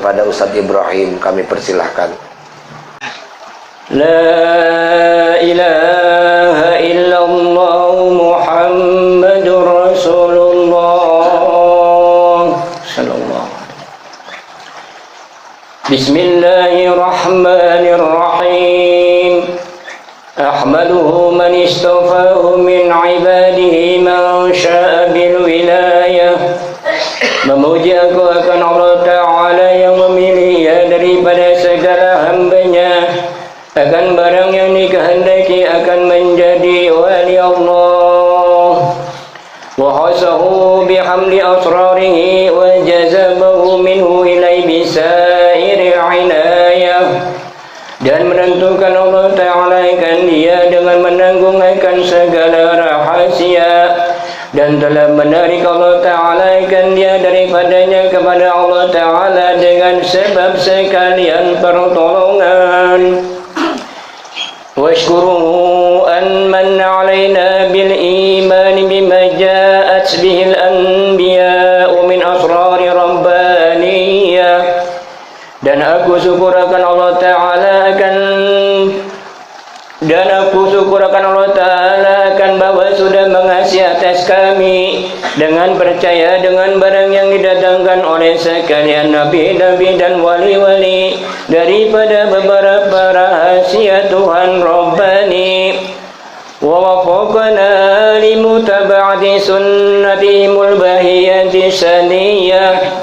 kepada Ustadz Ibrahim, kami persilahkan. La ilaha illallah Muhammadur Rasulullah sallallahu. Bismillahirrahmanirrahim. Ahmaduhu man istafahu min ibadihi man sya'a bil wilayah. Memuji aku akan Allah Ta'ala yang memilih ia daripada segala hambanya, akan barang yang dikehendaki akan menjadi wali Allah. Wa hasahu bihamdi asrarihi wa jazabahu minhu ilai bisairi inayah. Dan menentukan Allah Ta'ala akan dia dengan menanggung akan segala rahasia, dan telah menarik Allah Ta'ala akan dia daripadanya kepada Allah Ta'ala dengan sebab sekalian pertolongan. Washkuruhu an manna alaina bil iman bima ja'at bihil anbiya'u min asrari rabbaniyah. Dan aku syukur akan Allah Ta'ala akan bahwa sudah mengasihi atas kami dengan percaya dengan barang yang didatangkan oleh sekalian nabi-nabi dan wali-wali daripada beberapa rahasia Tuhan Rabbani. Wa wafaqana limutaba'ati sunnatihimul bahiyati saniyah,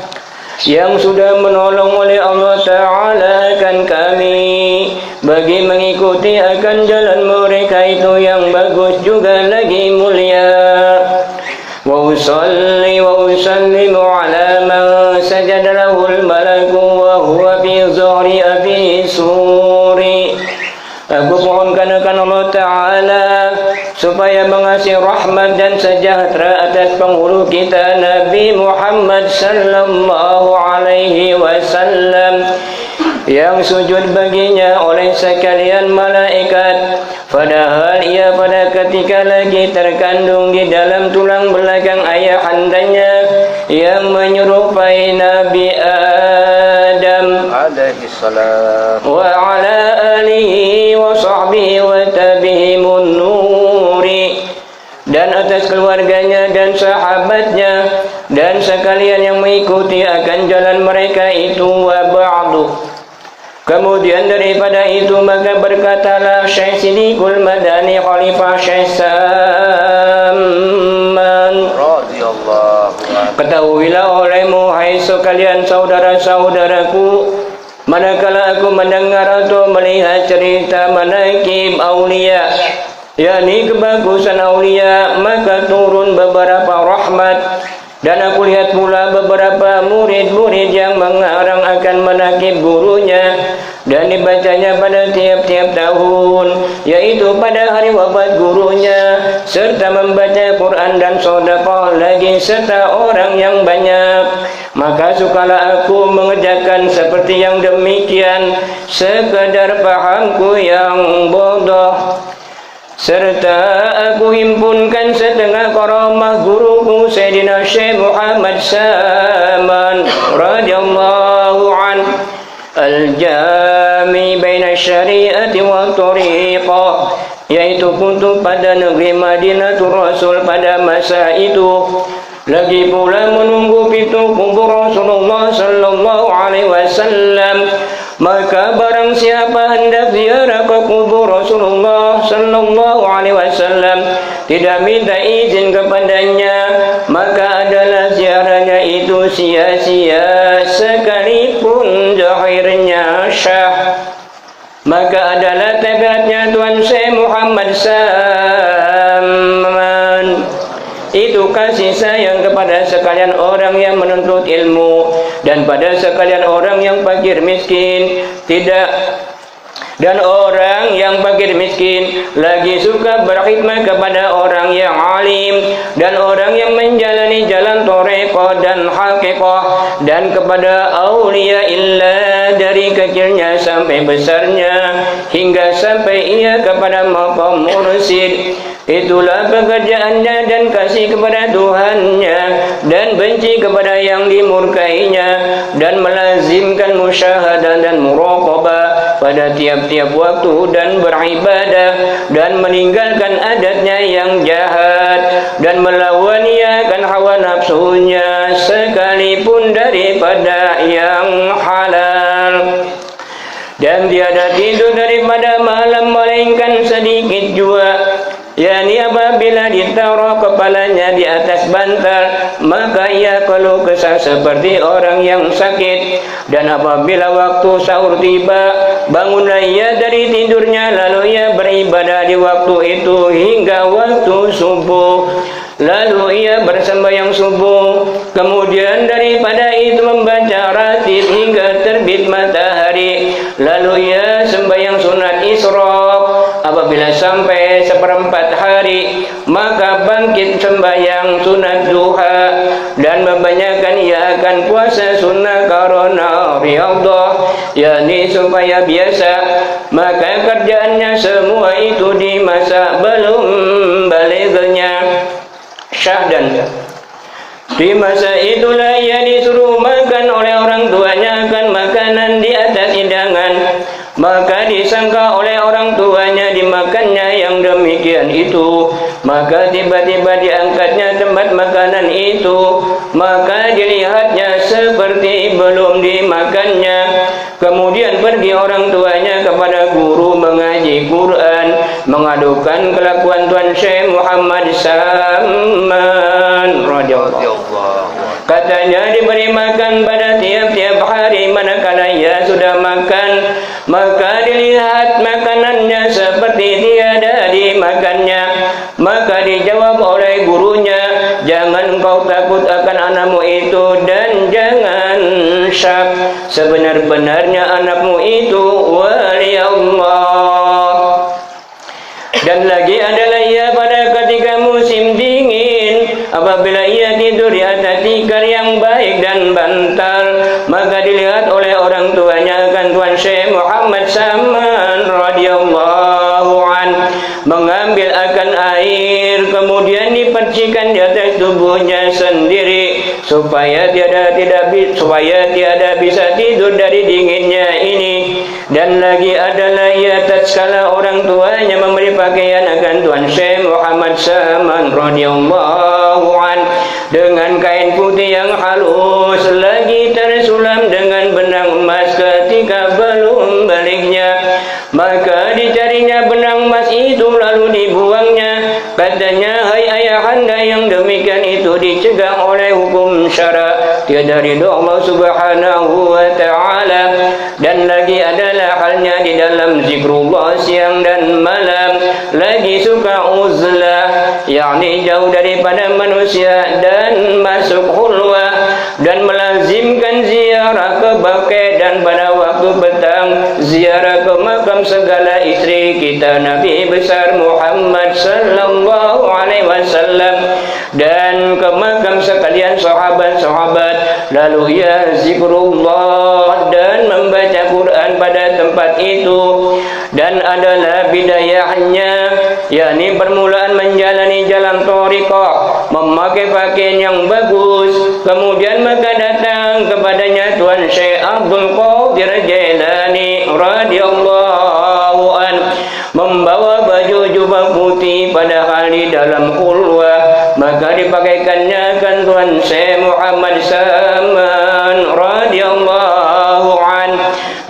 yang sudah menolong oleh Allah Ta'ala akan kami bagi mengikuti akan jalan mereka itu yang bagus juga lagi mulia. Wa usalli wa usallimu ala man sajada lahul malaku wa huwa fi zuhri abi suri. Aku mohonkan akan Allah Ta'ala supaya mengasih rahmat dan sejahtera atas penghulu kita Nabi Muhammad sallallahu alaihi wasallam, yang sujud baginya oleh sekalian malaikat, padahal ia pada ketika lagi terkandung di dalam tulang belakang ayahandanya yang menyerupai Nabi Adam alaihi salam wa ala alihi wa sahbihi wa tabi'imun nuri, dan atas keluarganya dan sahabatnya dan sekalian yang mengikuti akan jalan mereka itu. Wa ba'du. Kemudian daripada itu maka berkatalah Syekh Siddiqul Madani Khalifah Syekh Saman radhiyallahu anhu, ketahuilah olehmu hai sekalian saudara-saudaraku, manakala aku mendengar atau melihat cerita manaqib aulia, yakni kebagusan aulia, maka turun beberapa rahmat. Dan aku lihat pula beberapa murid-murid yang mengarang akan manaqib gurunya dan dibacanya pada tiap-tiap tahun, yaitu pada hari wafat gurunya, serta membaca Quran dan sedekah lagi serta orang yang banyak. Maka sukalah aku mengerjakan seperti yang demikian sekadar pahamku yang bodoh, serta aku himpunkan setengah karamah guruku Sayyidina Syekh Muhammad Saman radhiyallahu an, al-jami baina syariati wa tariqah, yaitu kutub pada negeri Madinatul Rasul pada masa itu. Lagi pula menunggu pintu kubur Rasulullah sallallahu alaihi wasallam. Maka barang siapa hendak ziarah ke kubur Rasulullah sallallahu alaihi wasallam tidak minta izin kepadanya, maka adalah ziarahnya itu sia-sia sekalipun zahirnya syah. Maka adalah tabiatnya Tuan Syekh Muhammad Saman itu kasih sayang kepada sekalian orang yang menuntut ilmu dan pada sekalian orang yang fakir miskin, dan orang yang fakir miskin lagi suka berkhidmat kepada orang yang alim dan orang yang menjalani jalan thariqah dan haqiqah, dan kepada aulia illa dari dari kecilnya sampai besarnya, hingga sampai ia kepada maqam mursid. Itulah pekerjaannya dan kasih kepada Tuhannya, dan benci kepada yang dimurkainya, dan melazimkan musyahadah dan muraqabah pada tiap-tiap waktu, dan beribadah, dan meninggalkan adatnya yang jahat, dan melawan iakan hawa nafsunya, sekalipun daripada yang halal. Dan tiada tidur daripada malam melainkan sedikit jua, yakni apabila ditaruh kepalanya di atas bantal, maka ia keluh kesah seperti orang yang sakit. Dan apabila waktu sahur tiba, bangunlah ia dari tidurnya, lalu ia beribadah di waktu itu hingga waktu subuh. Lalu ia bersembahyang subuh, kemudian daripada itu membaca ratib hingga terbit matahari. Lalu ia sembahyang sunat isyraq. Apabila sampai seperempat hari, maka bangkit sembahyang sunat duha, dan membanyakan ia akan puasa sunnah karena riyadhah, yakni supaya biasa. Maka kerjaannya semua itu di masa belum balighnya syahdan. Di masa itulah ia disuruh makan oleh orang tuanya akan makanan di atas hidangan. Maka disangka oleh orang tuanya dimakannya yang demikian itu. Maka tiba-tiba diangkatnya tempat makanan itu, maka dilihatnya seperti belum dimakannya. Kemudian pergi orang tuanya kepada guru mengaji Quran, mengadukan kelakuan Tuan Syekh Muhammad Saman radhiyallahu. Katanya diberi makan pada tiap-tiap hari. Manakala ia sudah makan, maka dilihat makanannya seperti tiada dimakannya. Maka dijawab oleh gurunya, jangan engkau takut akan anakmu itu, dan jangan syak. Sebenar-benarnya anakmu itu wali Allah. Dan lagi adalah ia pada ketika musim dingin, apabila ia tidur di atas tikar yang baik dan bantal, maka dilihat oleh orang tuanya akan Tuan Syekh Muhammad Saman radhiyallahu an mengambil akan air, kemudian dipercikan di atas tubuhnya sendiri, supaya tiada bisa tidur dari dinginnya ini. Dan lagi adalah ia tatkala orang tuanya memberi pakaian akan Tuan Syekh Muhammad Saman radhiyallahu an dengan kain putih yang halus, lagi tersulam dengan benang emas ketika belum balighnya, maka dicarinya benang emas itu lalu dibuangnya. Katanya, hai ayahanda, yang demikian itu dicegah oleh hukum syara, tiada ridha Allah subhanahu wa ta'ala. Dan lagi adalah halnya di dalam zikrullah siang dan malam, lagi suka uzlah, yakni jauh daripada manusia dan masuk khulwah, dan melazimkan ziarah ke baqi, dan pada waktu petang ziarah ke makam segala istri kita Nabi besar Muhammad sallallahu alaihi wasallam, dan ke makam sekalian sahabat-sahabat. Lalu ia zikrullah dan membaca Quran pada tempat itu. Dan adalah bidayahnya, yakni permulaan menjalani jalan thariqah, memakai pakaian yang bagus. Kemudian maka datang kepadanya Tuan Syekh Abdul Qadir Jailani radhiyallahu an, membawa baju jubah putih padahal di dalam khulwah. Maka dipakaikannya kan Tuan Syekh Muhammad Saman radhiyallahu an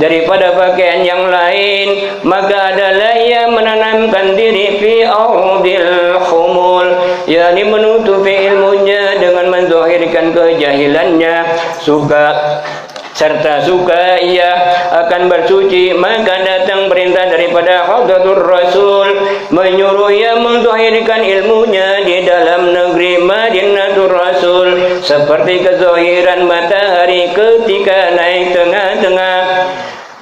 daripada pakaian yang lain. Maka adalah ia menanamkan diri fi ardil khumul, yakni menutupi ilmunya dengan menzahirkan kejahilannya. Serta suka ia akan bersuci. Maka datang perintah daripada Hadratur Rasul menyuruh ia menzahirkan ilmunya di dalam negeri Madinatul Rasul, seperti kezahiran matahari ketika naik tengah-tengah.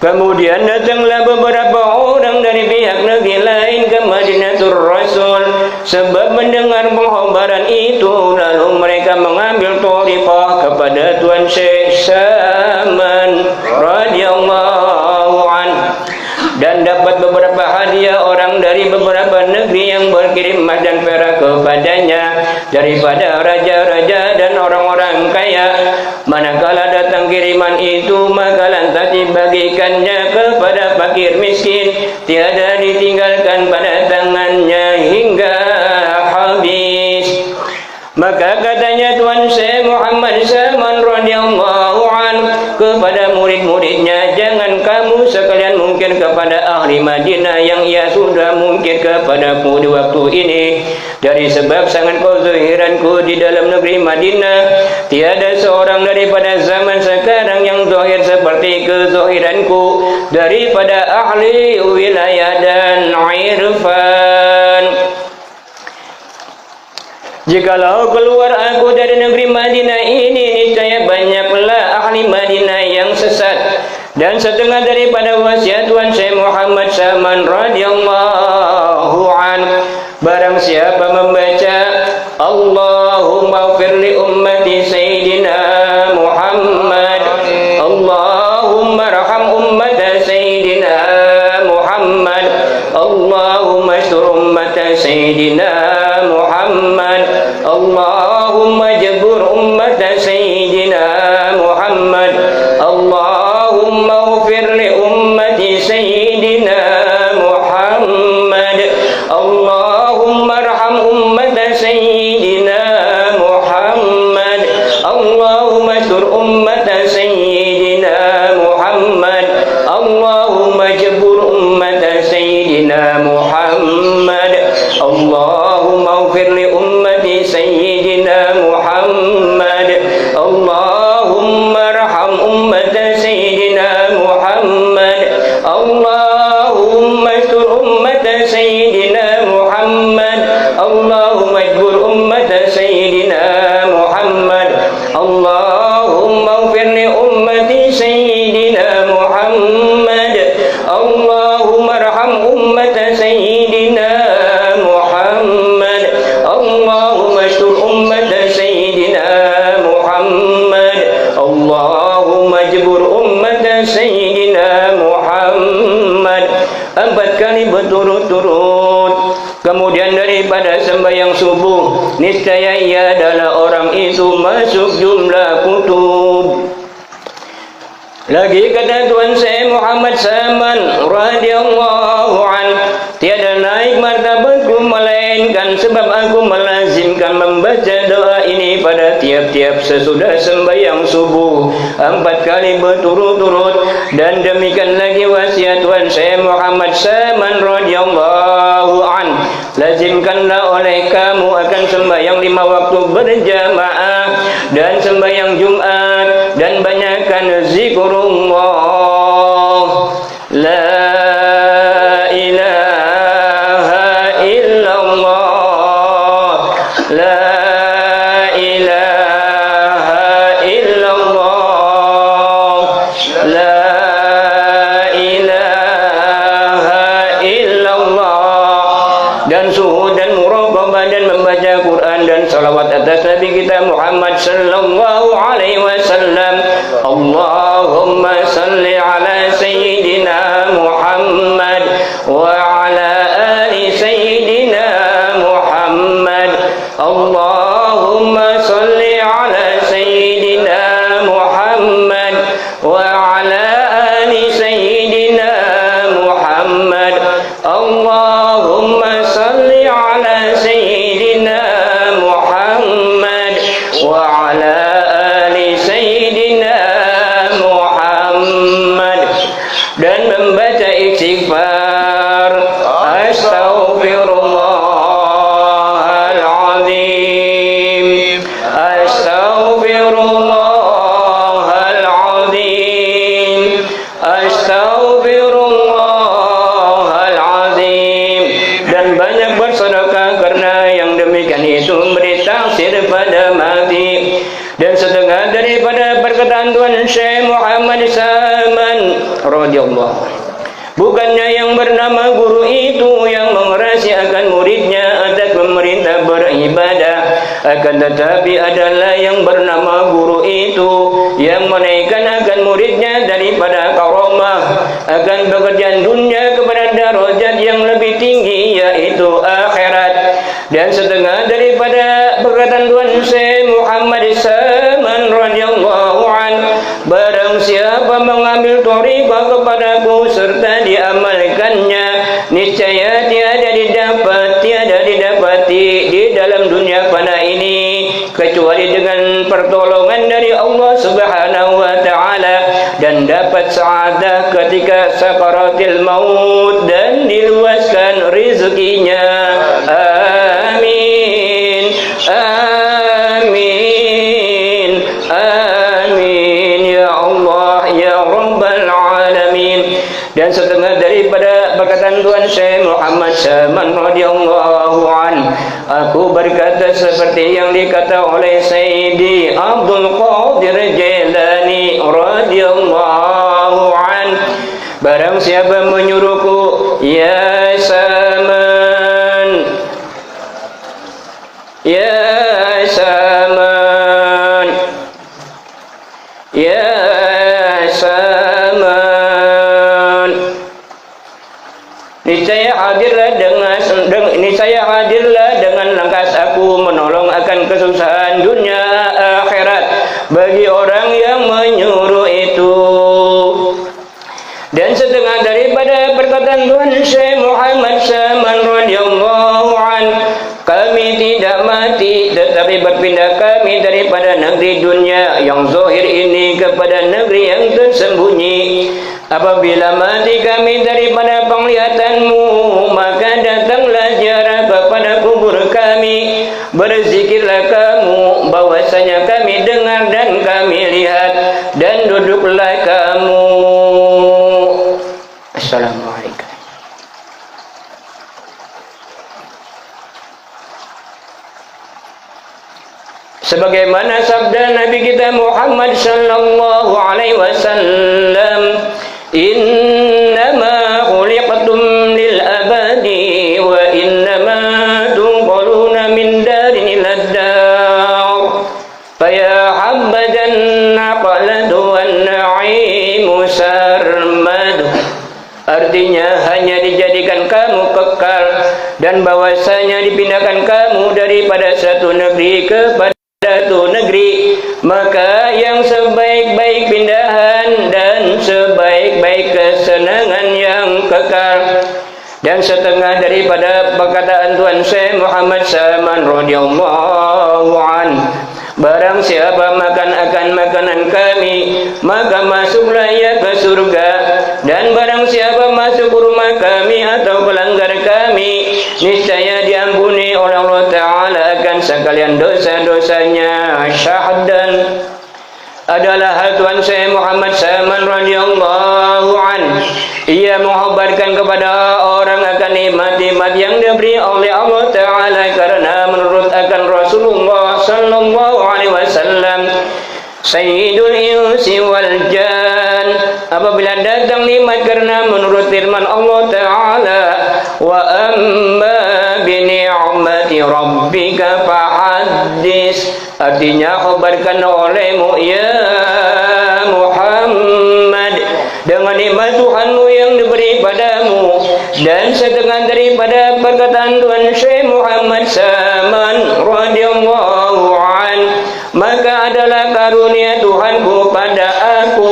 Kemudian datanglah beberapa orang dari pihak negeri lain ke Madinatul Rasul sebab mendengar pengkhabaran itu. Lalu mereka mengambil thariqah kepada Tuan Syekh Saman radhiyallahu dan dapat beberapa hadiah orang dari beberapa negeri yang berkirim emas dan perak kepadanya daripada raja-raja dan orang-orang kaya. Manakala datang kiriman itu, maka lantas dibagikannya kepada fakir miskin, tiada ditinggalkan pada tangannya hingga habis. Maka katanya Tuan Syekh Muhammad Salman radhiyallahu an kepada murid-muridnya, jangan kamu sekalian mungkir kepada ahli Madinah yang ia sudah mungkir kepadaku di waktu ini, dari sebab sangat kezahiranku di dalam negeri Madinah. Tiada seorang daripada zaman sekarang yang zahir seperti kezahiranku daripada ahli wilayah dan irfan. Jikalau keluar aku dari negeri Madinah ini, niscaya banyaklah ahli Madinah yang sesat. Dan setengah daripada wasiat Tuan Syekh Muhammad Salman radhiyallahu an, barang siapa membaca Allahumma ighfir li ummati Sayyidina Muhammad, Allahumma arham ummata Sayyidina Muhammad, Allahumma astur ummata Sayyidina Muhammad, Allahumma jabur ummata Sayyidina Muhammad, Allahumma ighfir li ummati Sayyidina Muhammad, Allahumma arham ummata Sayyidina Muhammad, Allahumma astur ummata Sayyidina Muhammad, Allahumma jabur ummata Sayyidina Muhammad, Allahumma ighfir li ummati Sayyidina Muhammad, Allahumma arham ummata Sayyidina Muhammad, Allahumma astur ummata Sayyidina Muhammad, Allahumma ajbur ummata Sayyidina Muhammad, Allahumma ighfir li ummati Sayyidina Muhammad, Allahumma arham ummata Sayyidina Muhammad, Allahumma astur ummata Sayyidina Muhammad, Allahumma jabur ummata Sayyidina Muhammad. 4 kali berturut-turut. Kemudian daripada sembahyang subuh, niscaya ia adalah orang itu masuk jumlah kutub. Lagi kata Tuan Syekh Muhammad Salman radhiyallahu an, tiada naik martabatku melainkan sebab aku melazimkan membaca doa ini pada tiap-tiap sesudah sembahyang subuh 4 kali berturut-turut. Dan demikian lagi wasiat Tuan Syekh Muhammad Salman radhiyallahu an, lazimkanlah oleh kamu akan sembahyang 5 waktu berjamaah dan sembahyang Jumat, dan banyakkan zikrullah la ilaha illallah, la ilaha illallah, la ilaha illallah. Dan suhud dan muraqabah dan membaca Quran dan salawat atas Nabi kita Muhammad sallallahu alaihi wasallam. Allahumma salli ala Sayyidina Muhammad wa ala ali Sayyidina Muhammad. Allahumma salli ala Sayyidina Muhammad wa ala ali Sayyidina Muhammad. Allahumma salli ala Sayyidina Muhammad wa ala ali Sayyidina Muhammad. Dan membaca istighfar Astaghfirullahaladzim, Astaghfirullahaladzim, Astaghfirullahaladzim. Dan banyak bersedekah, karena yang demikian itu memberi taksir pada mati. Dan setengah daripada perkataan Tuan Syekh Muhammad Salman radhiyallahu, bukannya yang bernama guru itu yang merahsiakan muridnya atas pemerintah beribadah, akan tetapi adalah yang bernama guru itu yang menaikkan akan muridnya daripada karamah akan pekerjaan dunia kepada derajat yang lebih tinggi, yaitu akhirat. Dan setengah daripada perkataan Tuhan Syekh Muhammad Saman radhiyallahu an, barang siapa mengambil thariqah kepadaku serta diamalkannya, niscaya tiada didapati di dalam dunia fana ini kecuali dengan pertolongan dari Allah Subhanahu wa taala, dan dapat saadah ketika sakaratil maut dan diluaskan rezekinya. Amin, amin, amin ya Allah ya Rabbal alamin. Dan setengah daripada perkataan Tuhan Syekh Muhammad Saman radhiyallahu an, aku berkata seperti yang dikata oleh Sayyidi Abdul Qadir Jailani radhiyallahu an, barang siapa menyuruhku, ya Saman, ya Saman, ya Saman, niscaya hadirlah dengan langkas aku menolong akan kesusahan dunia akhirat bagi orang yang menyuruh itu. Dan setengah daripada perkataan Tuhan Syekh Muhammad Saman radhiyallahu an, kami tidak mati tetapi berpindah kami daripada negeri dunia yang zahir ini kepada negeri yang tersembunyi. Apabila mati kami daripada penglihatanmu, maka datanglah ziarah kepada kubur kami, berzikirlah kamu bahwasanya kami dengar dan kami lihat, dan duduklah kamu. Assalamualaikum. Sebagaimana sabda Nabi kita Muhammad sallallahu alaihi wasallam, innama khuliqtum lil abadi wa innama tunqaluna min darin ila dar, faya habbadan naqaladu wan na'imu sarmadu. Artinya hanya dijadikan kamu kekal dan bahwasanya dipindahkan kamu daripada satu negeri kepada satu negeri, maka yang sebaik-baik pindahan dan sebaik-baik kesenangan yang kekal. Dan setengah daripada perkataan Tuhan Syekh Muhammad Saman radhiyallahu an, barang siapa makan akan makanan kami, maka masuklah ia ke surga. Dan barang siapa masuk ke rumah kami atau pelanggar kami, niscaya diampuni oleh Allah Ta'ala akan sekalian dosa-dosanya. Syahdan adalah hal Tuhan Syekh Muhammad Saman radhiyallahu an. Ia mengkhabarkan kepada orang akan nikmat-nikmat yang diberi oleh Allah Ta'ala, karena menurut akan Rasulullah sallallahu alaihi wasallam, Sayyidul insi wal jan, apabila datang nikmat karena menurut firman Allah Ta'ala, wa amma bi ni'mati rabbika fahaddis, artinya khabarkan olehmu ya Muhammad dengan nikmat Tuhanmu yang diberi padamu. Dan setengah daripada perkataan Tuhan Syekh Muhammad Saman radhiyallahu an, maka adalah karunia Tuhanku pada aku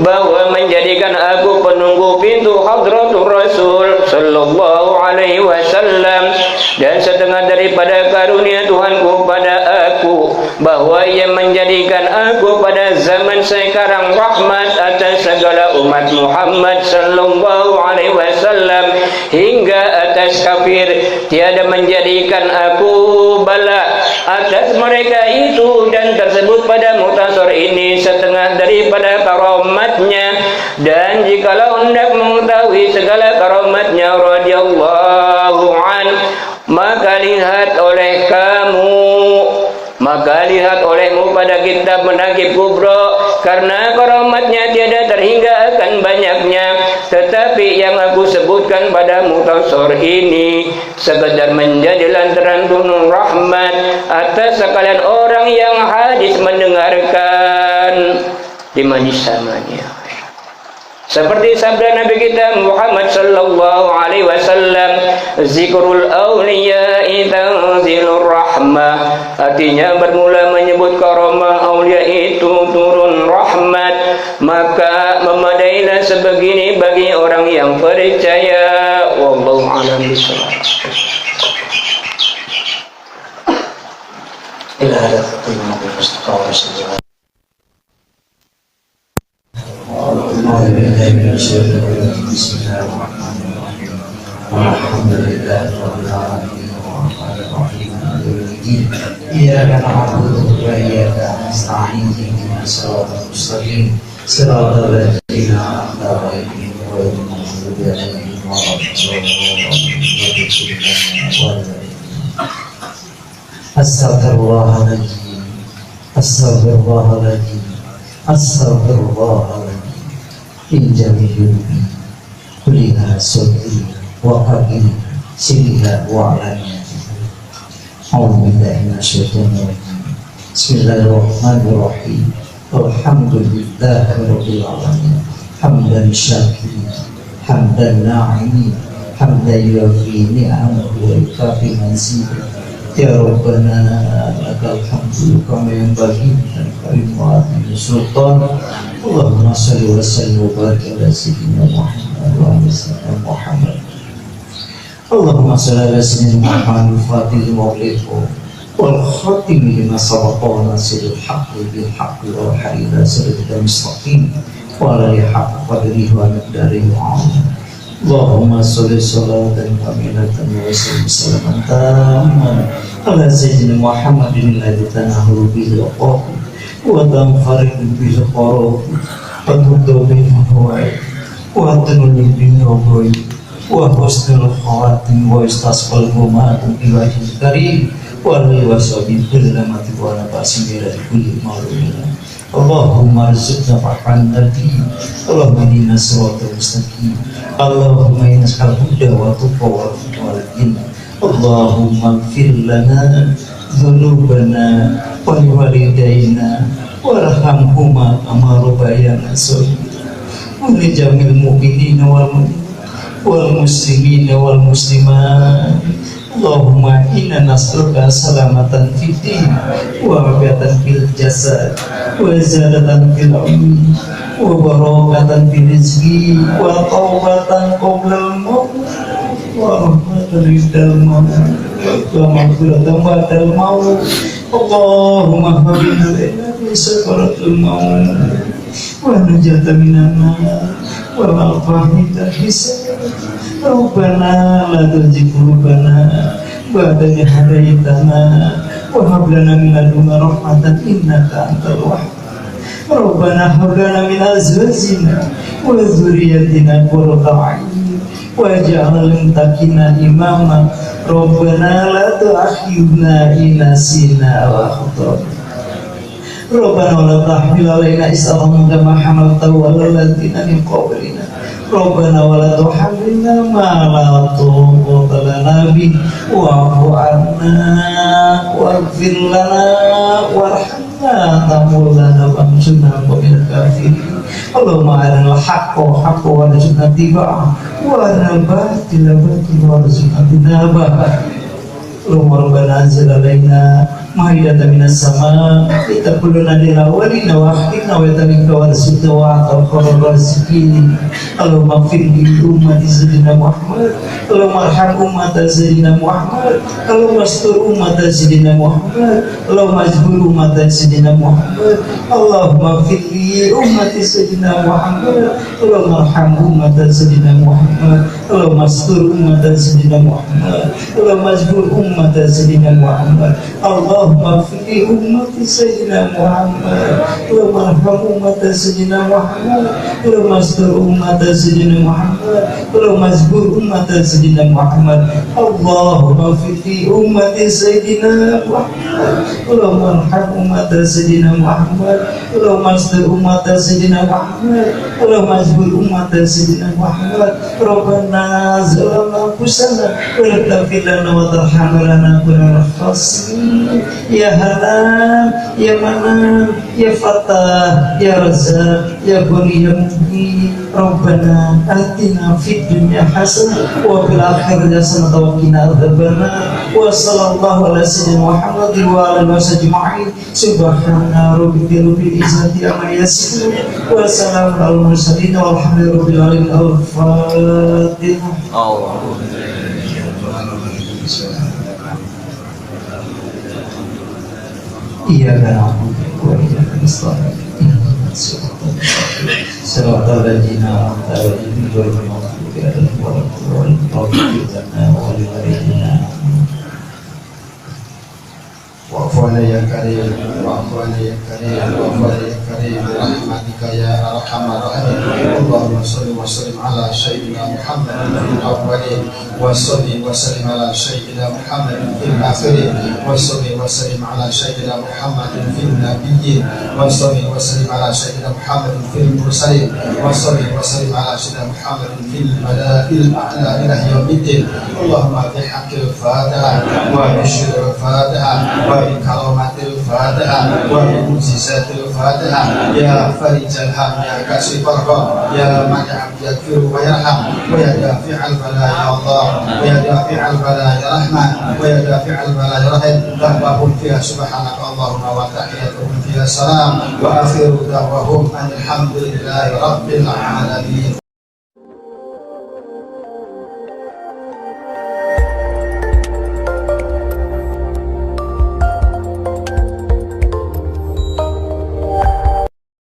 bahwa menjadikan aku penunggu pintu hadratul Rasul sallallahu alaihi wasallam. Dan setengah daripada karunia Tuhanku pada aku bahwa ia menjadikan aku pada zaman sekarang rahmat atas segala umat Muhammad sallallahu alaihi wasallam hingga atas kafir, tiada menjadikan aku bala atas mereka itu. Dan tersebut pada mukhtasar ini setengah daripada karamatnya. Dan jikalau hendak mengetahui segala karamatnya radhiyallahu an, maka lihat olehmu pada kitab Manaqib Kubra, karena karamatnya tiada terhingga akan banyaknya. Tetapi yang aku sebutkan pada mukhtasar ini sekedar menjadi lantaran tunun rahmat atas sekalian orang yang hadis mendengarkan di majlis samanya. Seperti sabda Nabi kita Muhammad sallallahu alaihi wasallam, zikrul awliya'i tanzilur rahmah. Artinya bermula menyebut karamah aulia itu turun rahmat. Maka memadailah sebegini bagi orang yang percaya. Wallahu a'lam bishawab. إلى هذا التقديم المصطفى ورسول الله. أعوذ بالله من الشيطان الرجيم. بسم الله الرحمن الرحيم. الحمد لله رب العالمين الرحمن الرحيم مالك يوم الدين. إياك نعبد وإياك نستعين اهدنا الصراط المستقيم صراط الذين أنعمت عليهم غير المغضوب عليهم ولا الضالين. أستغفر الله العظيم أستغفر الله العظيم أستغفر الله العظيم من جميع ذنوبي كلها سري وقبلي سرها وعلانيتها. أعوذ بالله من الشيطان الرجيم. بسم الله الرحمن الرحيم. الحمد لله رب العالمين حمدا شاكرين حمدا ناعمين حمدا يوفي نعمه ويكافي مزيدا. Ya Rabbana lakal hamdu kama yanbaghi li karimati sultan. Allahumma shalli wa sallim wa barik ala sayyidina Muhammad wa ala sayyidina Muhammad. Allahumma shalli ala sayyidina Muhammad al-fatih mawlidu wal khatim lima sabaqa nasirul haqqi bil haqqi wal harida siratal mustaqim wa ala haqq qadrihi wa miqdarihi wa'ala. Allahumma sholli sholatan kamilatan wa sallim salaman tamman ala sayyidina Muhammadin alladzi tanahulu bil uqub wa tanfariqu bil qurub wa tuddu bil hawa'i wa tanulu bil rubu'i wa husnul khawatim wa istasqal humatu bi wajhil karim wa li wasabi kullamati wa nafasi bi kulli ma'rufin. Allahumma rizqna fahman nabi. Allahumma inna siratal mustaqim. Allahumma inna as'al huda wa tuqa wa al-jannah. Allahumma ighfir lana dhunubana wa liwalidayna warhamhuma kama rabbayana shaghira. Wa li jamil mu'minina wal muslimina wal muslimat. Allahumma inna nas'aluka salamatan fid din wa afiatan fil jasad wa ziyadatan fil ilmi wa barakatan fil rizqi wa taubatan qabla al-maut wa rahmatan indal maut wa maghfiratan ba'dal maut. Allahumma habibna ila sakaratul maut wa najata minan nar wa ma'afahita hisab. Rabbana la tuzigh qulubana ba'da idh hadaytana wa hab lana min ladunka rahmatan innaka antal wahhab. Rabbana hab lana min azwajina wa dhurriyyatina qurrata a'yun waj'alna lil muttaqina imama. Rabbana la tu'akhidhna in nasina wa akhtana. Rabbana la tahmil 'alaina isran kama hamaltahu 'alal ladzina min qablina. Rabbana wa la tuhammilna ma la taqata lana bihi wa'fu 'anna waghfir lana warhamna tamulana wamsunna qawmil kafirin. Allahumma arinal haqqa haqqa warzuqna ittiba'ah wa arinal batila batila warzuqna ijtinabah. Allahumma rabbana anzil 'alaina ma'idatan minas sama' litakunna lil awwalina wa akhirina wa yatamika warzuqna wa atal khairul raziqin. Allahumma ighfir li ummati sayyidina Muhammad. Allahumma arham ummata sayyidina Muhammad. Allahumma astur ummata sayyidina Muhammad. Allahumma ajbur ummata sayyidina Muhammad. Allahumma ighfir li ummati sayyidina Muhammad. Allahumma arham ummata sayyidina Muhammad. Allahumma astur ummata sayyidina Muhammad. Allahumma ajbur ummata sayyidina Muhammad. Allahumma ighfir li ummati sayyidina Muhammad. Allahumma arham ummata sayyidina Muhammad. Allahumma astur ummata sayyidina Muhammad. Allahumma ajbur ummata sayyidina Muhammad. Allahumma ighfir li ummati sayyidina Muhammad. Allahumma arham ummata sayyidina Muhammad. Allahumma astur ummata sayyidina Muhammad. Allahumma ajbur ummata sayyidina Muhammad. Rabbana zalamna anfusana wa lam taghfir lana wa tarhamna lanakunanna minal khasirin. Ya Hanan, Ya Manan, Ya Fatah, Ya Razzaq, Ya Ghani, Ya Mughni. Rabbana atina fid dunya hasanah wa fil akhirati hasanah wa qina adzabannar. Wa sallallahu ala sayyidina Muhammad wa ala alihi wasallam. Subhana rabbika rabbil izzati amma yasifun wa salamun alal mursalin walhamdulillahi rabbil alamin. Al-Fatihah. Iyyaka na'budu wa iyyaka nasta'in. Siratal ladzina an'amta 'alaihim ghairil maghdubi 'alaihim waladdallin. Wa'fu 'anna ya karim, wa'fu 'anna ya karim, wa'fu 'anna ya karim, birahmatika ya arhamar rahimin. Allahumma shalli wa sallim ala sayyidina Muhammadin fil awwalin wa salli wa sallim ala sayyidina Muhammadin fil akhirin wa salli wa sallim ala sayyidina Muhammadin fil nabiyyin wa salli wa sallim ala sayyidina Muhammadin fil mursalin wa salli wa sallim ala sayyidina Muhammadin fil malaa'il a'la ila yaumiddin. Allahumma bihaqqil Fatiha wa bisyiril Fatiha wa bikaramatil Fatiha wa bimujizatil Fatiha. Ya farijal ham, ya kasifar gham, ya man yaghfiru wa yarham, wa ya dafi'al bala ya Allah, wa ya dafi'al bala ya Rahman, wa ya dafi'al bala ya Rahim. Da'wahum fiha subhanaka Allahumma wa tahiyyatuhum fiha salam wa akhiru da'wahum alhamdulillahi rabbil alamin.